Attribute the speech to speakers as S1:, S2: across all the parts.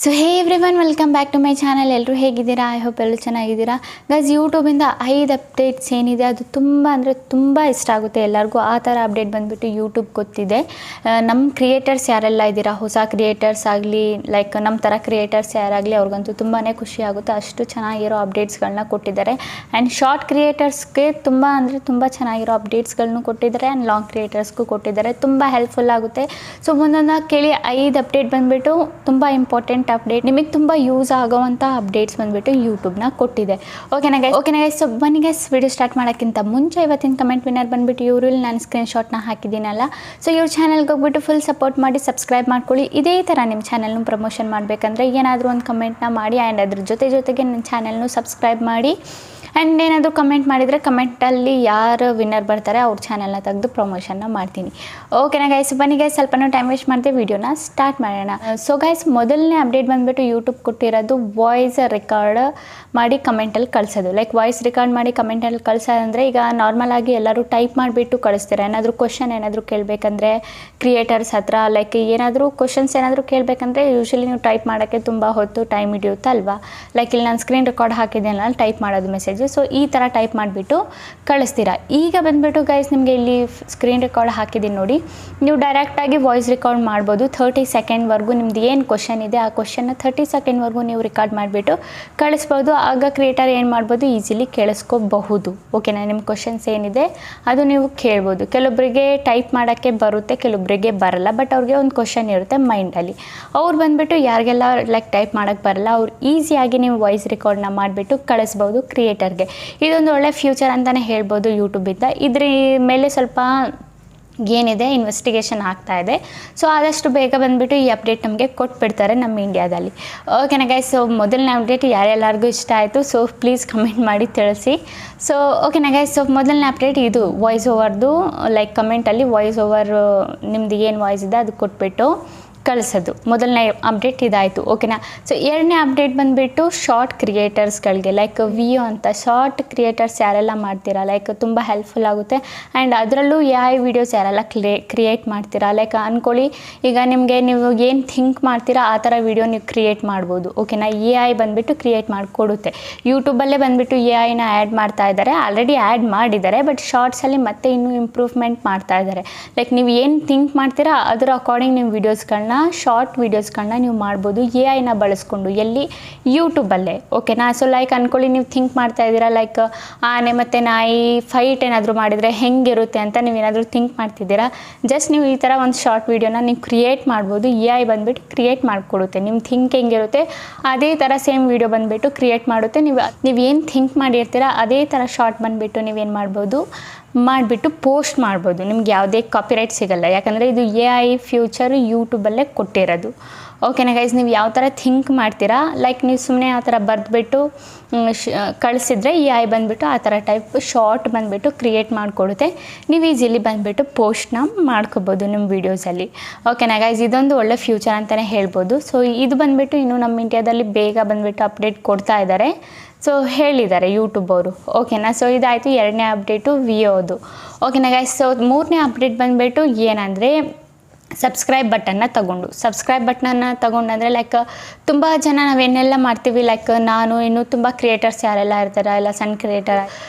S1: So hey everyone welcome back to my channel. ಎಲ್ಲರೂ ಹೇಗಿದ್ದೀರಾ? I hope ಎಲ್ಲರೂ ಚೆನ್ನಾಗಿದ್ದೀರಾ. ಗೈಸ್, ಯೂಟ್ಯೂಬಿಂದ 5 ಅಪ್ಡೇಟ್ಸ್ ಏನಿದೆ ಅದು ತುಂಬ ಅಂದರೆ ತುಂಬ ಇಷ್ಟ ಆಗುತ್ತೆ ಎಲ್ಲರಿಗೂ. ಆ ಥರ ಅಪ್ಡೇಟ್ ಬಂದುಬಿಟ್ಟು ಯೂಟ್ಯೂಬ್ ಗೊತ್ತಿದೆ. ನಮ್ಮ ಕ್ರಿಯೇಟರ್ಸ್ ಯಾರೆಲ್ಲ ಇದ್ದೀರಾ, ಹೊಸ ಕ್ರಿಯೇಟರ್ಸ್ ಆಗಲಿ ಲೈಕ್ ನಮ್ಮ ಥರ ಕ್ರಿಯೇಟರ್ಸ್ ಯಾರಾಗಲಿ ಅವ್ರಿಗಂತೂ ತುಂಬಾ ಖುಷಿ ಆಗುತ್ತೆ. ಅಷ್ಟು ಚೆನ್ನಾಗಿರೋ ಅಪ್ಡೇಟ್ಸ್ಗಳನ್ನ ಕೊಟ್ಟಿದ್ದಾರೆ. ಆ್ಯಂಡ್ ಶಾರ್ಟ್ ಕ್ರಿಯೇಟರ್ಸ್ಗೆ ತುಂಬ ಅಂದರೆ ತುಂಬ ಚೆನ್ನಾಗಿರೋ ಅಪ್ಡೇಟ್ಸ್ಗಳನ್ನೂ ಕೊಟ್ಟಿದ್ದಾರೆ. ಆ್ಯಂಡ್ ಲಾಂಗ್ ಕ್ರಿಯೇಟರ್ಸ್ಗೂ ಕೊಟ್ಟಿದ್ದಾರೆ. ತುಂಬ ಹೆಲ್ಪ್ಫುಲ್ ಆಗುತ್ತೆ. ಸೊ ಒಂದೊಂದು ಕೇಳಿ 5 ಅಪ್ಡೇಟ್ ಬಂದುಬಿಟ್ಟು ತುಂಬ ಇಂಪಾರ್ಟೆಂಟ್ ಅಪ್ಡೇಟ್, ನಿಮಗೆ ತುಂಬ ಯೂಸ್ ಆಗೋವಂಥ ಅಪ್ಡೇಟ್ಸ್ ಬಂದುಬಿಟ್ಟು ಯೂಟ್ಯೂಬ್ನ ಕೊಟ್ಟಿದೆ. ಓಕೆನಾ ಗೈಸ್, ಸೊ ಬನ್ನಿ ಗೈಸ್, ವಿಡಿಯೋ ಸ್ಟಾರ್ಟ್ ಮಾಡೋಕ್ಕಿಂತ ಮುಂಚೆ ಇವತ್ತಿನ ಕಮೆಂಟ್ ವಿನ್ನರ್ ಬಂದುಬಿಟ್ಟು ಇವರು, ನಾನು ಸ್ಕ್ರೀನ್ಶಾಟ್ನ ಹಾಕಿದ್ದೀನಲ್ಲ. ಸೊ ಇವ್ರ ಚಾನಲ್ಗೆ ಹೋಗ್ಬಿಟ್ಟು ಫುಲ್ ಸಪೋರ್ಟ್ ಮಾಡಿ ಸಬ್ಸ್ಕ್ರೈಬ್ ಮಾಡ್ಕೊಳ್ಳಿ. ಇದೇ ಥರ ನಿಮ್ಮ ಚಾನಲ್ನು ಪ್ರಮೋಷನ್ ಮಾಡಬೇಕಂದ್ರೆ ಏನಾದರೂ ಒಂದು ಕಮೆಂಟ್ನ ಮಾಡಿ. ಆ್ಯಂಡ್ ಅದ್ರ ಜೊತೆಗೆ ನನ್ನ ಚಾನಲ್ನು ಸಬ್ಸ್ಕ್ರೈಬ್ ಮಾಡಿ. ಆ್ಯಂಡ್ ಏನಾದರೂ ಕಮೆಂಟ್ ಮಾಡಿದರೆ ಕಮೆಂಟಲ್ಲಿ ಯಾರು ವಿನ್ನರ್ ಬರ್ತಾರೆ ಅವ್ರ ಚಾನಲ್ನ ತೆಗೆದು ಪ್ರಮೋಷನ್ನ ಮಾಡ್ತೀನಿ. ಓಕೆನಾ ಗೈಸ್, ಬನ್ನಿ ಗೈಸ್, ಸ್ವಲ್ಪನೂ ಟೈಮ್ ವೇಸ್ಟ್ ಮಾಡಿದೆ, ವಿಡಿಯೋನ ಸ್ಟಾರ್ಟ್ ಮಾಡೋಣ. ಸೊ ಗೈಸ್, ಮೊದಲನೇ ಅಪ್ಡೇಟ್ ಬಂದುಬಿಟ್ಟು ಯೂಟ್ಯೂಬ್ ಕೊಟ್ಟಿರೋದು ವಾಯ್ಸ್ ರೆಕಾರ್ಡ್ ಮಾಡಿ ಕಮೆಂಟಲ್ಲಿ ಕಳಿಸೋದು. ಲೈಕ್ ವಾಯ್ಸ್ ರೆಕಾರ್ಡ್ ಮಾಡಿ ಕಮೆಂಟಲ್ಲಿ ಕಳಿಸೋದಂದರೆ, ಈಗ ನಾರ್ಮಲಾಗಿ ಎಲ್ಲರೂ ಟೈಪ್ ಮಾಡಿಬಿಟ್ಟು ಕಳಿಸ್ತಾರೆ. ಏನಾದರೂ ಕ್ವಶನ್ ಏನಾದರೂ ಕೇಳಬೇಕಂದ್ರೆ ಕ್ರಿಯೇಟರ್ಸ್ ಹತ್ರ, ಲೈಕ್ ಏನಾದರೂ ಕ್ವಶನ್ಸ್ ಏನಾದರೂ ಕೇಳಬೇಕಂದ್ರೆ ಯೂಶ್ವಲಿ ನೀವು ಟೈಪ್ ಮಾಡೋಕ್ಕೆ ತುಂಬ ಹೊತ್ತು ಟೈಮ್ ಹಿಡಿಯುತ್ತಲ್ವಾ. ಲೈಕ್ ಇಲ್ಲಿ ನಾನು ಸ್ಕ್ರೀನ್ ರೆಕಾರ್ಡ್ ಹಾಕಿದ್ದೇನಲ್ಲ, ಟೈಪ್ ಮಾಡೋದು ಮೆಸೇಜ್. ಸೊ ಈ ಥರ ಟೈಪ್ ಮಾಡಿಬಿಟ್ಟು ಕಳಿಸ್ತೀರಾ. ಈಗ ಬಂದುಬಿಟ್ಟು ಗೈಸ್, ನಿಮಗೆ ಇಲ್ಲಿ ಸ್ಕ್ರೀನ್ ರೆಕಾರ್ಡ್ ಹಾಕಿದ್ದೀನಿ ನೋಡಿ. ನೀವು ಡೈರೆಕ್ಟಾಗಿ ವಾಯ್ಸ್ ರೆಕಾರ್ಡ್ ಮಾಡ್ಬೋದು. 30 ಸೆಕೆಂಡ್ವರೆಗೂ ನಿಮ್ದು ಏನು ಕ್ವಶನ್ ಇದೆ ಆ ಕ್ವಶನ್ನ 30 ಸೆಕೆಂಡ್ವರೆಗೂ ನೀವು ರೆಕಾರ್ಡ್ ಮಾಡಿಬಿಟ್ಟು ಕಳಿಸ್ಬೋದು. ಆಗ ಕ್ರಿಯೇಟರ್ ಏನು ಮಾಡ್ಬೋದು, ಈಸಿಲಿ ಕೇಳಿಸ್ಕೋಬಹುದು. ಓಕೆನಾ, ನಿಮ್ಮ ಕ್ವಶನ್ಸ್ ಏನಿದೆ ಅದು ನೀವು ಕೇಳ್ಬೋದು. ಕೆಲವೊಬ್ಬರಿಗೆ ಟೈಪ್ ಮಾಡೋಕ್ಕೆ ಬರುತ್ತೆ, ಕೆಲವೊಬ್ಬರಿಗೆ ಬರಲ್ಲ. ಬಟ್ ಅವ್ರಿಗೆ ಒಂದು ಕ್ವಶನ್ ಇರುತ್ತೆ ಮೈಂಡಲ್ಲಿ. ಅವ್ರು ಬಂದುಬಿಟ್ಟು ಯಾರಿಗೆಲ್ಲ ಲೈಕ್ ಟೈಪ್ ಮಾಡೋಕ್ಕೆ ಬರಲ್ಲ, ಅವ್ರು ಈಸಿಯಾಗಿ ನೀವು ವಾಯ್ಸ್ ರೆಕಾರ್ಡ್ನ ಮಾಡಿಬಿಟ್ಟು ಕಳಿಸ್ಬೋದು ಕ್ರಿಯೇಟರ್ಗೆ. ಇದೊಂದು ಒಳ್ಳೆ ಫ್ಯೂಚರ್ ಅಂತಲೇ ಹೇಳ್ಬೋದು ಯೂಟ್ಯೂಬಿಂದ. ಇದ್ರ ಮೇಲೆ ಸ್ವಲ್ಪ ಏನಿದೆ ಇನ್ವೆಸ್ಟಿಗೇಷನ್ ಆಗ್ತಾ ಇದೆ. ಸೊ ಆದಷ್ಟು ಬೇಗ ಬಂದುಬಿಟ್ಟು ಈ ಅಪ್ಡೇಟ್ ನಮಗೆ ಕೊಟ್ಬಿಡ್ತಾರೆ ನಮ್ಮ ಇಂಡಿಯಾದಲ್ಲಿ. ಓಕೆನಾ ಗೈಸ್, ಸೊ ಮೊದಲನೇ ಅಪ್ಡೇಟ್ ಯಾರೆಲ್ಲರಿಗೂ ಇಷ್ಟ ಆಯಿತು, ಸೊ ಪ್ಲೀಸ್ ಕಮೆಂಟ್ ಮಾಡಿ ತಿಳಿಸಿ. ಸೊ ಓಕೆನಾ ಗೈಸ್, ಸೊ ಮೊದಲನೇ ಅಪ್ಡೇಟ್ ಇದು ವಾಯ್ಸ್ ಓವರ್ದು. ಲೈಕ್ ಕಮೆಂಟಲ್ಲಿ ವಾಯ್ಸ್ ಓವರ್ ನಿಮ್ಮದು ಏನು ವಾಯ್ಸ್ ಇದೆ ಅದು ಕೊಟ್ಬಿಟ್ಟು ಕಳಿಸೋದು. ಮೊದಲನೇ ಅಪ್ಡೇಟ್ ಇದಾಯಿತು. ಓಕೆನಾ. ಸೊ ಎರಡನೇ ಅಪ್ಡೇಟ್ ಬಂದುಬಿಟ್ಟು ಶಾರ್ಟ್ ಕ್ರಿಯೇಟರ್ಸ್ಗಳಿಗೆ, ಲೈಕ್ ವಿಯೋ ಅಂತ ಶಾರ್ಟ್ ಕ್ರಿಯೇಟರ್ಸ್ ಯಾರೆಲ್ಲ ಮಾಡ್ತೀರಾ, ಲೈಕ್ ತುಂಬ ಹೆಲ್ಪ್ಫುಲ್ ಆಗುತ್ತೆ. ಆ್ಯಂಡ್ ಅದರಲ್ಲೂ AI ವೀಡಿಯೋಸ್ ಯಾರೆಲ್ಲ ಕ್ರಿಯೇಟ್ ಮಾಡ್ತೀರಾ, ಲೈಕ್ ಅಂದ್ಕೊಳ್ಳಿ ಈಗ ನಿಮಗೆ ನೀವು ಏನು ಥಿಂಕ್ ಮಾಡ್ತೀರಾ ಆ ಥರ ವೀಡಿಯೋ ನೀವು ಕ್ರಿಯೇಟ್ ಮಾಡ್ಬೋದು. ಓಕೆನಾ. AI ಬಂದುಬಿಟ್ಟು ಕ್ರಿಯೇಟ್ ಮಾಡಿಕೊಡುತ್ತೆ. ಯೂಟ್ಯೂಬಲ್ಲೇ ಬಂದುಬಿಟ್ಟು AIನ ಆ್ಯಡ್ ಮಾಡ್ತಾ ಇದ್ದಾರೆ, ಆಲ್ರೆಡಿ ಆ್ಯಡ್ ಮಾಡಿದ್ದಾರೆ. ಬಟ್ ಶಾರ್ಟ್ಸಲ್ಲಿ ಮತ್ತೆ ಇನ್ನೂ ಇಂಪ್ರೂವ್ಮೆಂಟ್ ಮಾಡ್ತಾ ಇದ್ದಾರೆ. ಲೈಕ್ ನೀವು ಏನು ಥಿಂಕ್ ಮಾಡ್ತೀರಾ ಅದರ ಅಕಾರ್ಡಿಂಗ್ ನೀವು ವೀಡಿಯೋಸ್ಗಳನ್ನ, ಶಾರ್ಟ್ ವೀಡಿಯೋಸ್ಗಳನ್ನ ನೀವು ಮಾಡ್ಬೋದು AIನ ಬಳಸ್ಕೊಂಡು. ಎಲ್ಲಿ? ಯೂಟ್ಯೂಬಲ್ಲೇ. ಓಕೆನಾ. ಸೊ ಲೈಕ್ ಅಂದ್ಕೊಳ್ಳಿ ನೀವು ಥಿಂಕ್ ಮಾಡ್ತಾ ಇದ್ದೀರಾ, ಲೈಕ್ ಆನೆ ಮತ್ತು ನಾಯಿ ಫೈಟ್ ಏನಾದರೂ ಮಾಡಿದರೆ ಹೆಂಗಿರುತ್ತೆ ಅಂತ ನೀವೇನಾದರೂ ಥಿಂಕ್ ಮಾಡ್ತಿದ್ದೀರಾ. ಜಸ್ಟ್ ನೀವು ಈ ಥರ ಒಂದು ಶಾರ್ಟ್ ವೀಡಿಯೋನ ನೀವು ಕ್ರಿಯೇಟ್ ಮಾಡ್ಬೋದು. AI ಬಂದುಬಿಟ್ಟು ಕ್ರಿಯೇಟ್ ಮಾಡಿಕೊಡುತ್ತೆ. ನಿಮ್ಮ ಥಿಂಕ್ ಹೆಂಗಿರುತ್ತೆ ಅದೇ ಥರ ಸೇಮ್ ವೀಡಿಯೋ ಬಂದುಬಿಟ್ಟು ಕ್ರಿಯೇಟ್ ಮಾಡುತ್ತೆ. ನೀವು ಏನು ಥಿಂಕ್ ಮಾಡಿರ್ತೀರ ಅದೇ ಥರ ಶಾರ್ಟ್ ಬಂದುಬಿಟ್ಟು ನೀವೇನು ಮಾಡ್ಬೋದು, ಮಾಡಿಬಿಟ್ಟು ಪೋಸ್ಟ್ ಮಾಡ್ಬೋದು. ನಿಮ್ಗೆ ಯಾವುದೇ ಕಾಪಿರೈಟ್ ಸಿಗಲ್ಲ, ಯಾಕಂದರೆ ಇದು AI ಫ್ಯೂಚರ್ ಯೂಟ್ಯೂಬಲ್ಲೇ ಕೊಟ್ಟಿರೋದು. ಓಕೆನಾ ಗೈಸ್, ನೀವು ಯಾವ ಥರ ಥಿಂಕ್ ಮಾಡ್ತೀರಾ, ಲೈಕ್ ನೀವು ಸುಮ್ಮನೆ ಆ ಥರ ಬರೆದ್ಬಿಟ್ಟು ಕಳಿಸಿದ್ರೆ AI ಬಂದುಬಿಟ್ಟು ಆ ಥರ ಟೈಪ್ ಶಾರ್ಟ್ ಬಂದುಬಿಟ್ಟು ಕ್ರಿಯೇಟ್ ಮಾಡಿಕೊಡುತ್ತೆ. ನೀವು ಈಸಿಲಿ ಬಂದುಬಿಟ್ಟು ಪೋಸ್ಟ್ನ ಮಾಡ್ಕೋಬೋದು ನಿಮ್ಮ ವೀಡಿಯೋಸಲ್ಲಿ. ಓಕೆನಾ ಗೈಸ್, ಇದೊಂದು ಒಳ್ಳೆ ಫ್ಯೂಚರ್ ಅಂತಲೇ ಹೇಳ್ಬೋದು. ಸೊ ಇದು ಬಂದುಬಿಟ್ಟು ಇನ್ನು ನಮ್ಮ ಇಂಡಿಯಾದಲ್ಲಿ ಬೇಗ ಬಂದುಬಿಟ್ಟು ಅಪ್ಡೇಟ್ ಕೊಡ್ತಾ ಇದ್ದಾರೆ. ಸೊ ಹೇಳಿದ್ದಾರೆ ಯೂಟ್ಯೂಬ್ ಅವರು. ಓಕೆನಾ. ಸೊ ಇದಾಯಿತು ಎರಡನೇ ಅಪ್ಡೇಟು ವಿಯೋದು. ಓಕೆನಾ ಗೈಸ್, ಸೊ ಮೂರನೇ ಅಪ್ಡೇಟ್ ಬಂದುಬಿಟ್ಟು ಏನಂದರೆ ಸಬ್ಸ್ಕ್ರೈಬ್ ಬಟನ್ನ ತಗೊಂಡಂದರೆ ಲೈಕ್ ತುಂಬ ಜನ ನಾವೇನೆಲ್ಲ ಮಾಡ್ತೀವಿ, ಲೈಕ್ ನಾನು ಇನ್ನೂ ತುಂಬ ಕ್ರಿಯೇಟರ್ಸ್ ಯಾರೆಲ್ಲ ಇರ್ತಾರೆ, ಎಲ್ಲ ಸಣ್ಣ ಕ್ರಿಯೇಟರ್,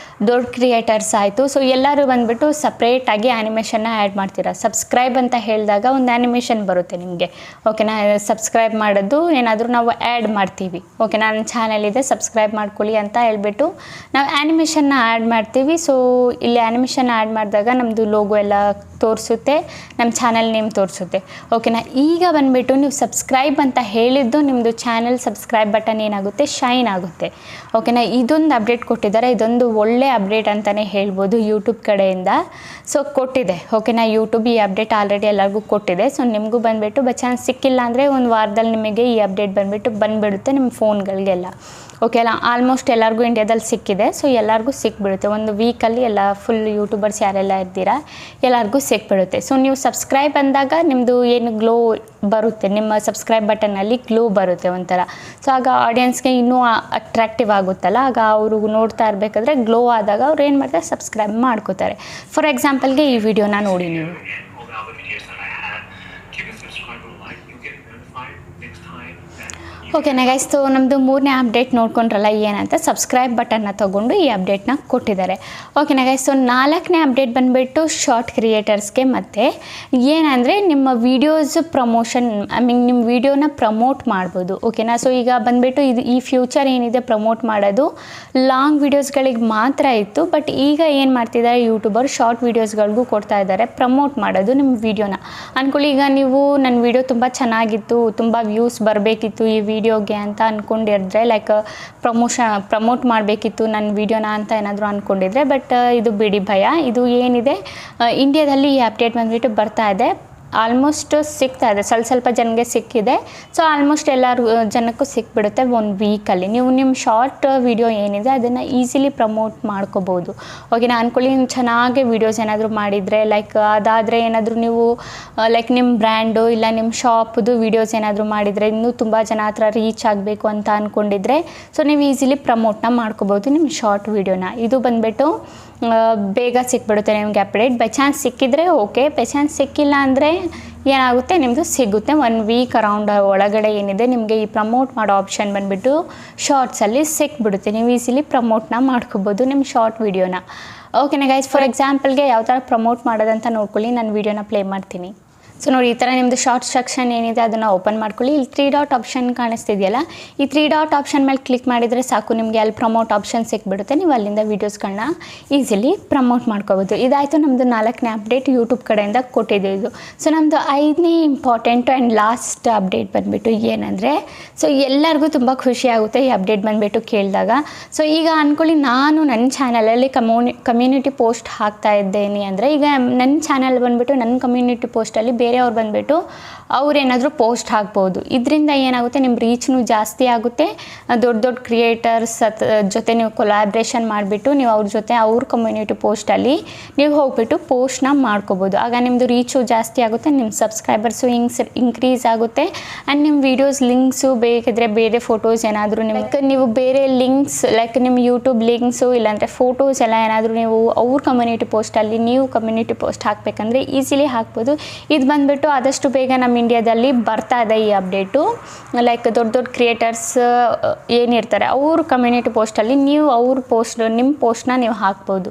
S1: ದೊಡ್ಡ ಕ್ರಿಯೇಟರ್ಸ್ ಆಯಿತು. ಸೊ ಎಲ್ಲರೂ ಬಂದುಬಿಟ್ಟು ಸಪ್ರೇಟಾಗಿ ಆ್ಯನಿಮೇಷನ್ನ ಆ್ಯಡ್ ಮಾಡ್ತೀರಾ. ಸಬ್ಸ್ಕ್ರೈಬ್ ಅಂತ ಹೇಳಿದಾಗ ಒಂದು ಆ್ಯನಿಮೇಷನ್ ಬರುತ್ತೆ ನಿಮಗೆ. ಓಕೆನಾ. ಸಬ್ಸ್ಕ್ರೈಬ್ ಮಾಡೋದು ಏನಾದರೂ ನಾವು ಆ್ಯಡ್ ಮಾಡ್ತೀವಿ. ಓಕೆನಾ. ನನ್ನ ಚಾನಲ್ ಇದೆ ಸಬ್ಸ್ಕ್ರೈಬ್ ಮಾಡ್ಕೊಳ್ಳಿ ಅಂತ ಹೇಳ್ಬಿಟ್ಟು ನಾವು ಆ್ಯನಿಮೇಷನ್ನ ಆ್ಯಡ್ ಮಾಡ್ತೀವಿ. ಸೊ ಇಲ್ಲಿ ಆ್ಯನಿಮೇಷನ್ ಆ್ಯಡ್ ಮಾಡಿದಾಗ ನಮ್ಮದು ಲೋಗೋ ಎಲ್ಲ ತೋರಿಸುತ್ತೆ, ನಮ್ಮ ಚಾನಲ್ ನೇಮ್ ತೋರಿಸುತ್ತೆ. ಓಕೆನಾ. ಈಗ ಬಂದುಬಿಟ್ಟು ನೀವು ಸಬ್ಸ್ಕ್ರೈಬ್ ಅಂತ ಹೇಳಿದ್ದು ನಿಮ್ಮದು ಚಾನಲ್ ಸಬ್ಸ್ಕ್ರೈಬ್ ಬಟನ್ ಏನಾಗುತ್ತೆ, ಶೈನ್ ಆಗುತ್ತೆ. ಓಕೆನಾ. ಇದೊಂದು ಅಪ್ಡೇಟ್ ಕೊಟ್ಟಿದ್ದಾರೆ. ಇದೊಂದು ಒಳ್ಳೆ ಅಪ್ಡೇಟ್ ಅಂತಲೇ ಹೇಳ್ಬೋದು ಯೂಟ್ಯೂಬ್ ಕಡೆಯಿಂದ. ಸೊ ಕೊಟ್ಟಿದೆ. ಓಕೆನಾ. ಯೂಟ್ಯೂಬ್ ಈ ಅಪ್ಡೇಟ್ ಆಲ್ರೆಡಿ ಎಲ್ಲರಿಗೂ ಕೊಟ್ಟಿದೆ. ಸೊ ನಿಮಗೂ ಬಂದುಬಿಟ್ಟು ಚಾನ್ಸ್ ಸಿಕ್ಕಿಲ್ಲ ಅಂದರೆ ಒಂದು ವಾರದಲ್ಲಿ ನಿಮಗೆ ಈ ಅಪ್ಡೇಟ್ ಬಂದುಬಿಡುತ್ತೆ ನಿಮ್ಮ ಫೋನ್ಗಳಿಗೆಲ್ಲ. ಓಕೆ ಅಲ್ಲ, ಆಲ್ಮೋಸ್ಟ್ ಎಲ್ಲರಿಗೂ ಇಂಡಿಯಾದಲ್ಲಿ ಸಿಕ್ಕಿದೆ. ಸೊ ಎಲ್ಲರಿಗೂ ಸಿಕ್ಬಿಡುತ್ತೆ. ಒಂದು ವೀಕಲ್ಲಿ ಎಲ್ಲ ಫುಲ್ ಯೂಟ್ಯೂಬರ್ಸ್ ಯಾರೆಲ್ಲ ಇದ್ದೀರಾ ಎಲ್ಲರಿಗೂ ಸಿಕ್ಬಿಡುತ್ತೆ. ಸೊ ನೀವು ಸಬ್ಸ್ಕ್ರೈಬ್ ಅಂದಾಗ ನಿಮ್ಮದು ಏನು ಗ್ಲೋ ಬರುತ್ತೆ, ನಿಮ್ಮ ಸಬ್ಸ್ಕ್ರೈಬ್ ಬಟನ್ನಲ್ಲಿ ಗ್ಲೋ ಬರುತ್ತೆ ಒಂಥರ. ಸೊ ಆಗ ಆಡಿಯನ್ಸ್ಗೆ ಇನ್ನೂ ಅಟ್ರಾಕ್ಟಿವ್ ಆಗುತ್ತಲ್ಲ, ಆಗ ಅವರು ನೋಡ್ತಾ ಇರಬೇಕಾದ್ರೆ ಗ್ಲೋ ಆದಾಗ ಅವ್ರು ಏನು ಮಾಡ್ತಾರೆ, ಸಬ್ಸ್ಕ್ರೈಬ್ ಮಾಡ್ಕೋತಾರೆ. ಫಾರ್ ಎಕ್ಸಾಂಪಲ್ಗೆ ಈ ವಿಡಿಯೋನ ನೋಡಿ ನೀವು. ಓಕೆನಾ ಗೈಸ್, ಸೊ ನಮ್ಮದು 3ನೇ ಅಪ್ಡೇಟ್ ನೋಡ್ಕೊಂಡ್ರಲ್ಲ ಏನಂತ ಸಬ್ಸ್ಕ್ರೈಬ್ ಬಟನ್ನ ತೊಗೊಂಡು ಈ ಅಪ್ಡೇಟ್ನ ಕೊಟ್ಟಿದ್ದಾರೆ. ಓಕೆನಾ ಗೈಸ್, ಸೊ 4ನೇ ಅಪ್ಡೇಟ್ ಬಂದುಬಿಟ್ಟು ಶಾರ್ಟ್ ಕ್ರಿಯೇಟರ್ಸ್ಗೆ ಮತ್ತು ಏನಂದರೆ ನಿಮ್ಮ ವೀಡಿಯೋಸ್ ಪ್ರಮೋಷನ್ ನಿಮ್ಮ ವೀಡಿಯೋನ ಪ್ರಮೋಟ್ ಮಾಡ್ಬೋದು. ಓಕೆನಾ, ಸೊ ಈಗ ಬಂದುಬಿಟ್ಟು ಈ ಫ್ಯೂಚರ್ ಏನಿದೆ ಪ್ರಮೋಟ್ ಮಾಡೋದು ಲಾಂಗ್ ವೀಡಿಯೋಸ್ಗಳಿಗೆ ಮಾತ್ರ ಇತ್ತು. ಬಟ್ ಈಗ ಏನು ಮಾಡ್ತಿದ್ದಾರೆ ಯೂಟ್ಯೂಬರ್ ಶಾರ್ಟ್ ವೀಡಿಯೋಸ್ಗಳಿಗೂ ಕೊಡ್ತಾ ಇದ್ದಾರೆ ಪ್ರಮೋಟ್ ಮಾಡೋದು ನಿಮ್ಮ ವೀಡಿಯೋನ. ಅಂದ್ಕೊಳ್ಳಿ, ಈಗ ನೀವು ನನ್ನ ವೀಡಿಯೋ ತುಂಬ ಚೆನ್ನಾಗಿತ್ತು, ತುಂಬ ವ್ಯೂಸ್ ಬರಬೇಕಿತ್ತು ಈ ವಿಡಿಯೋಗೆ ಅಂತ ಅಂದ್ಕೊಂಡಿದ್ರೆ, ಲೈಕ್ ಪ್ರಮೋಟ್ ಮಾಡಬೇಕಿತ್ತು ನನ್ನ ವೀಡಿಯೋನ ಅಂತ ಏನಾದರೂ ಅಂದ್ಕೊಂಡಿದ್ರೆ, ಬಟ್ ಇದು ಬಿಡಿ ಭಯ. ಇದು ಏನಿದೆ ಇಂಡಿಯಾದಲ್ಲಿ ಈ ಅಪ್ಡೇಟ್ ಬಂದುಬಿಟ್ಟು ಬರ್ತಾ ಇದೆ. ಆಲ್ಮೋಸ್ಟ್ ಸಿಗ್ತಾ ಇದೆ, ಸ್ವಲ್ಪ ಜನಕ್ಕೆ ಸಿಕ್ಕಿದೆ. ಸೊ ಆಲ್ಮೋಸ್ಟ್ ಎಲ್ಲರೂ ಜನಕ್ಕೂ ಸಿಕ್ಬಿಡುತ್ತೆ 1 ವೀಕಲ್ಲಿ. ನೀವು ನಿಮ್ಮ ಶಾರ್ಟ್ ವಿಡಿಯೋ ಏನಿದೆ ಅದನ್ನು ಈಸಿಲಿ ಪ್ರಮೋಟ್ ಮಾಡ್ಕೋಬೋದು. ಓಕೆನಾ, ಅಂದ್ಕೊಳ್ಳಿ ನೀವು ಚೆನ್ನಾಗಿ ವೀಡಿಯೋಸ್ ಏನಾದರೂ ಮಾಡಿದರೆ, ಲೈಕ್ ಅದಾದರೆ ಏನಾದರೂ ನೀವು ಲೈಕ್ ನಿಮ್ಮ ಬ್ರ್ಯಾಂಡು ಇಲ್ಲ ನಿಮ್ಮ ಶಾಪ್ದು ವೀಡಿಯೋಸ್ ಏನಾದರೂ ಮಾಡಿದರೆ ಇನ್ನೂ ತುಂಬ ಜನ ಹತ್ರ ರೀಚ್ ಆಗಬೇಕು ಅಂತ ಅಂದ್ಕೊಂಡಿದ್ರೆ, ಸೊ ನೀವು ಈಸಿಲಿ ಪ್ರಮೋಟ್ನ ಮಾಡ್ಕೋಬೋದು ನಿಮ್ಮ ಶಾರ್ಟ್ ವೀಡಿಯೋನ. ಇದು ಬಂದುಬಿಟ್ಟು ಬೇಗ ಸಿಕ್ಬಿಡುತ್ತೆ ನಿಮಗೆ ಅಪ್ಡೇಟ್. ಬೈ ಚಾನ್ಸ್ ಸಿಕ್ಕಿದರೆ ಓಕೆ, ಬೈ ಚಾನ್ಸ್ ಸಿಕ್ಕಿಲ್ಲ ಅಂದರೆ ಏನಾಗುತ್ತೆ, ನಿಮ್ಮದು ಸಿಗುತ್ತೆ 1 ವೀಕ್ ಅರೌಂಡ್ ಒಳಗಡೆ ಏನಿದೆ ನಿಮಗೆ ಈ ಪ್ರಮೋಟ್ ಮಾಡೋ ಆಪ್ಷನ್ ಬಂದುಬಿಟ್ಟು ಶಾರ್ಟ್ಸಲ್ಲಿ ಸಿಕ್ಬಿಡುತ್ತೆ. ನೀವು ಈಸಿಲಿ ಪ್ರಮೋಟ್ನ ಮಾಡ್ಕೋಬೋದು ನಿಮ್ಮ ಶಾರ್ಟ್ ವೀಡಿಯೋನ. ಓಕೆನಾ ಗೈಸ್, ಫಾರ್ ಎಕ್ಸಾಂಪಲ್ಗೆ ಯಾವ ಥರ ಪ್ರಮೋಟ್ ಮಾಡೋದಂತ ನೋಡ್ಕೊಳ್ಳಿ. ನಾನು ವೀಡಿಯೋನ ಪ್ಲೇ ಮಾಡ್ತೀನಿ. ಸೊ ನೋಡಿ, ಈ ಥರ ನಿಮ್ಮದು ಶಾರ್ಟ್ ಸೆಕ್ಷನ್ ಏನಿದೆ ಅದನ್ನು ಓಪನ್ ಮಾಡ್ಕೊಳ್ಳಿ. ಇಲ್ಲಿ 3 ಡಾಟ್ ಆಪ್ಷನ್ ಕಾಣಿಸ್ತಿದೆಯಲ್ಲ, ಈ 3 ಡಾಟ್ ಆಪ್ಷನ್ ಮೇಲೆ ಕ್ಲಿಕ್ ಮಾಡಿದರೆ ಸಾಕು, ನಿಮಗೆ ಅಲ್ಲಿ ಪ್ರಮೋಟ್ ಆಪ್ಷನ್ ಸಿಕ್ಬಿಡುತ್ತೆ. ನೀವು ಅಲ್ಲಿಂದ ವೀಡಿಯೋಸ್ಗಳನ್ನ ಈಸಿಲಿ ಪ್ರಮೋಟ್ ಮಾಡ್ಕೋಬೋದು. ಇದಾಯಿತು ನಮ್ಮದು 4ನೇ ಅಪ್ಡೇಟ್ ಯೂಟ್ಯೂಬ್ ಕಡೆಯಿಂದ ಕೊಟ್ಟಿದ್ದು. ಸೊ ನಮ್ಮದು 5ನೇ ಇಂಪಾರ್ಟೆಂಟು ಆ್ಯಂಡ್ ಲಾಸ್ಟ್ ಅಪ್ಡೇಟ್ ಬಂದುಬಿಟ್ಟು ಏನಂದರೆ, ಸೊ ಎಲ್ಲರಿಗೂ ತುಂಬ ಖುಷಿ ಆಗುತ್ತೆ ಈ ಅಪ್ಡೇಟ್ ಬಂದುಬಿಟ್ಟು ಕೇಳಿದಾಗ. ಸೊ ಈಗ ಅಂದ್ಕೊಳ್ಳಿ, ನಾನು ನನ್ನ ಚಾನಲಲ್ಲಿ ಕಮ್ಯುನಿಟಿ ಪೋಸ್ಟ್ ಹಾಕ್ತಾ ಇದ್ದೇನೆ ಅಂದರೆ, ಈಗ ನನ್ನ ಚಾನಲ್ ಬಂದುಬಿಟ್ಟು ನನ್ನ ಕಮ್ಯುನಿಟಿ ಪೋಸ್ಟಲ್ಲಿ ಬೇರೆಯವ್ರು ಬಂದುಬಿಟ್ಟು ಅವ್ರೇನಾದರೂ ಪೋಸ್ಟ್ ಹಾಕ್ಬೋದು. ಇದರಿಂದ ಏನಾಗುತ್ತೆ, ನಿಮ್ಮ ರೀಚ್ನೂ ಜಾಸ್ತಿ ಆಗುತ್ತೆ. ದೊಡ್ಡ ಕ್ರಿಯೇಟರ್ಸ್ ಜೊತೆ ನೀವು ಕೊಲಾಬ್ರೇಷನ್ ಮಾಡಿಬಿಟ್ಟು ನೀವು ಅವ್ರ ಜೊತೆ ಅವ್ರ ಕಮ್ಯುನಿಟಿ ಪೋಸ್ಟಲ್ಲಿ ನೀವು ಹೋಗ್ಬಿಟ್ಟು ಪೋಸ್ಟ್ನ ಮಾಡ್ಕೋಬೋದು. ಆಗ ನಿಮ್ಮದು ರೀಚು ಜಾಸ್ತಿ ಆಗುತ್ತೆ, ನಿಮ್ಮ ಸಬ್ಸ್ಕ್ರೈಬರ್ಸು ಇನ್ಕ್ರೀಸ್ ಆಗುತ್ತೆ. ಆ್ಯಂಡ್ ನಿಮ್ಮ ವೀಡಿಯೋಸ್ ಲಿಂಕ್ಸು ಬೇಕಿದ್ರೆ ಬೇರೆ ಫೋಟೋಸ್ ಏನಾದರೂ ನೀವು ಬೇರೆ ಲಿಂಕ್ಸ್ ಲೈಕ್ ನಿಮ್ಮ ಯೂಟ್ಯೂಬ್ ಲಿಂಕ್ಸು ಇಲ್ಲಾಂದರೆ ಫೋಟೋಸ್ ಎಲ್ಲ ಏನಾದರೂ ನೀವು ಅವ್ರ ಕಮ್ಯುನಿಟಿ ಪೋಸ್ಟಲ್ಲಿ ನೀವು ಕಮ್ಯುನಿಟಿ ಪೋಸ್ಟ್ ಹಾಕಬೇಕಂದ್ರೆ ಈಸಿಲಿ ಹಾಕ್ಬೋದು. ಇದು ಬಂದುಬಿಟ್ಟು ಆದಷ್ಟು ಬೇಗ ನಮ್ಮ ಇಂಡಿಯಾದಲ್ಲಿ ಬರ್ತಾ ಇದೆ ಈ ಅಪ್ಡೇಟು. ಲೈಕ್ ದೊಡ್ಡ ಕ್ರಿಯೇಟರ್ಸ್ ಏನಿರ್ತಾರೆ ಅವ್ರ ಕಮ್ಯುನಿಟಿ ಪೋಸ್ಟಲ್ಲಿ ನೀವು ನಿಮ್ಮ ಪೋಸ್ಟ್ನ ನೀವು ಹಾಕ್ಬೋದು.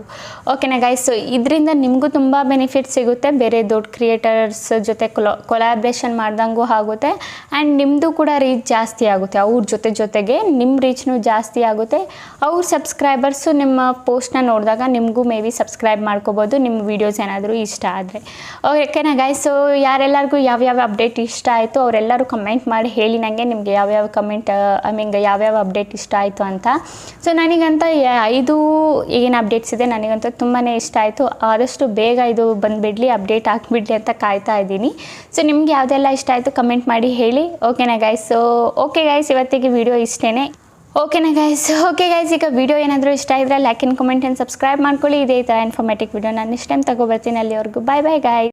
S1: ಓಕೆನಾ ಗೈಸ್, ಸೊ ಇದರಿಂದ ನಿಮಗೂ ತುಂಬ ಬೆನಿಫಿಟ್ ಸಿಗುತ್ತೆ. ಬೇರೆ ದೊಡ್ಡ ಕ್ರಿಯೇಟರ್ಸ್ ಜೊತೆ ಕೊಲಾಬ್ರೇಷನ್ ಮಾಡ್ದಂಗೂ ಆಗುತ್ತೆ. ಆ್ಯಂಡ್ ನಿಮ್ಮದು ಕೂಡ ರೀಚ್ ಜಾಸ್ತಿ ಆಗುತ್ತೆ. ಅವ್ರ ಜೊತೆಗೆ ನಿಮ್ಮ ರೀಚ್ನೂ ಜಾಸ್ತಿ ಆಗುತ್ತೆ. ಅವ್ರ ಸಬ್ಸ್ಕ್ರೈಬರ್ಸು ನಿಮ್ಮ ಪೋಸ್ಟ್ನ ನೋಡಿದಾಗ ನಿಮಗೂ ಮೇ ಬಿ ಸಬ್ಸ್ಕ್ರೈಬ್ ಮಾಡ್ಕೋಬೋದು, ನಿಮ್ಮ ವೀಡಿಯೋಸ್ ಏನಾದರೂ ಇಷ್ಟ ಆದರೆ. ಓಕೆನಾ ಗೈಸ್, ಸೊ ಯಾರೆಲ್ಲರಿಗೂ ಯಾವ್ಯಾವ ಅಪ್ಡೇಟ್ ಇಷ್ಟ ಆಯಿತು ಅವರೆಲ್ಲರೂ ಕಮೆಂಟ್ ಮಾಡಿ ಹೇಳಿ ನನಗೆ, ನಿಮಗೆ ಯಾವ್ಯಾವ ಅಪ್ಡೇಟ್ ಇಷ್ಟ ಆಯಿತು ಅಂತ. ಸೊ ನನಗಂತ 5 ಏನು ಅಪ್ಡೇಟ್ಸ್ ಇದೆ ನನಗಂತೂ ತುಂಬಾ ಇಷ್ಟ ಆಯಿತು. ಆದಷ್ಟು ಬೇಗ ಇದು ಬಂದುಬಿಡಲಿ, ಅಪ್ಡೇಟ್ ಹಾಕ್ಬಿಡಲಿ ಅಂತ ಕಾಯ್ತಾ ಇದ್ದೀನಿ. ಸೊ ನಿಮ್ಗೆ ಯಾವುದೆಲ್ಲ ಇಷ್ಟ ಆಯಿತು ಕಮೆಂಟ್ ಮಾಡಿ ಹೇಳಿ. ಓಕೆನಾ ಗೈಸ್, ಸೊ ಓಕೆ ಗೈಸ್, ಇವತ್ತಿಗೆ ವಿಡಿಯೋ ಇಷ್ಟೇ. ಓಕೆನಾ ಗೈಸ್, ಈಗ ವಿಡಿಯೋ ಏನಾದರೂ ಇಷ್ಟ ಇದ್ದರೆ like and comment and subscribe ಮಾಡ್ಕೊಳ್ಳಿ. ಇದೇ ಥರ ಇನ್ಫಾರ್ಮೇಟಿವ್ ವಿಡಿಯೋ ನಾನು ನೆಕ್ಸ್ಟ್ ಟೈಮ್ ತಗೊಬರ್ತೀನಿ. ಅಲ್ಲಿವರೆಗೂ ಬಾಯ್ ಗೈಸ್.